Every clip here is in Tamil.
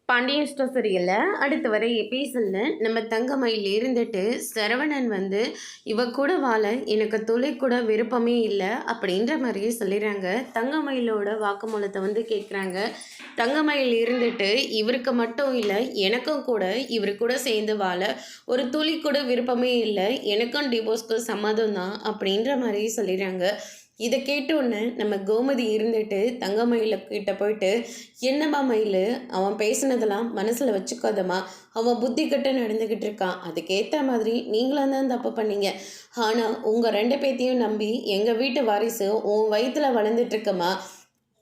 பாண்டியன் ஸ்டோர் சீரியலில் அடுத்து வர எபிசோடில் நம்ம தங்கமயில் இருந்துட்டு சரவணன் வந்து இவ கூட வாழ எனக்கு துளி கூட விருப்பமே இல்லை அப்படின்ற மாதிரியே சொல்லிடுறாங்க. தங்கமயிலோட வாக்குமூலத்தை வந்து கேட்குறாங்க. தங்கமயில் இருந்துட்டு இவருக்கு மட்டும் இல்லை எனக்கும் கூட இவரு கூட சேர்ந்து வாழ ஒரு துளி கூட விருப்பமே இல்லை, எனக்கும் டிவோர்ஸ்க்கு சம்மதம் தான் அப்படின்ற மாதிரி சொல்லிடுறாங்க. இதை கேட்டோன்னே நம்ம கோமதி இருந்துட்டு தங்கமயில கிட்ட போயிட்டு, என்னம்மா மயில், அவன் பேசுனதெல்லாம் மனசில் வச்சுக்காதம்மா, அவன் புத்தி கட்ட நடந்துக்கிட்டு இருக்கான், அதுக்கேற்ற மாதிரி நீங்களும் தான் தப்பு பண்ணீங்க. ஆனால் உங்கள் ரெண்டு பேத்தையும் நம்பி எங்கள் வீட்டு வாரிசு உன் வயிற்றில் வளர்ந்துட்டுருக்கம்மா.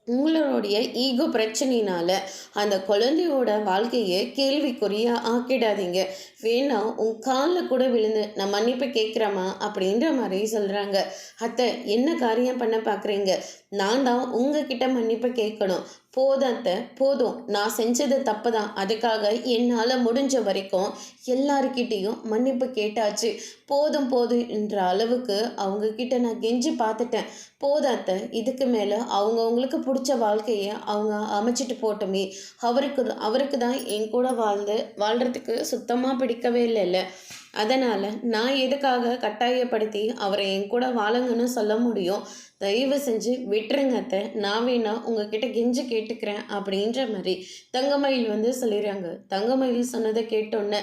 உங்களுடைய ஈகோ பிரச்சனையினால அந்த குழந்தையோட வாழ்க்கையை கேள்விக்குறியாக ஆக்கிடாதீங்க. வேணா உன் காலில் கூட விழுந்து நான் மன்னிப்பு கேட்குறேம்மா அப்படின்ற மாதிரி சொல்கிறாங்க. அத்தை, என்ன காரியம் பண்ண பார்க்குறீங்க? நான் தான் உங்ககிட்ட மன்னிப்பு கேட்கணும். போதும் அத்தை, போதும். நான் செஞ்சது தப்பு தான். அதுக்காக என்னால் முடிஞ்ச வரைக்கும் எல்லாருக்கிட்டேயும் மன்னிப்பு கேட்டாச்சு. போதும் போதும் என்ற அளவுக்கு அவங்கக்கிட்ட நான் கெஞ்சி பார்த்துட்டேன். போதும் அத்தை, இதுக்கு மேலே அவங்களுக்கு பிடிச்ச வாழ்க்கையை அவங்க அமைச்சிட்டு போட்டோமே. அவருக்கு தான் என் கூட வாழ்கிறதுக்கு சுத்தமாக பிடிக்கவே இல்லைல்ல. அதனால் நான் எதுக்காக கட்டாயப்படுத்தி அவரை என் கூட வாழுங்கன்னு சொல்ல முடியும்? தயவு செஞ்சு விட்டுருங்க அத்தை, நான் வேணா உங்ககிட்ட கெஞ்சி கேட்டுக்கிறேன் அப்படின்ற மாதிரி தங்கமயில் வந்து சொல்லிடுறாங்க. தங்கமயில் சொன்னதை கேட்டோன்னே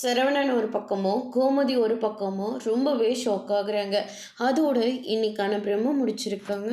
சரவணன் ஒரு பக்கமோ கோமதி ஒரு பக்கமோ ரொம்பவே ஷாக் ஆகுறாங்க. அதோட இன்னைக்கான பிரம்ம முடிச்சிருக்காங்க.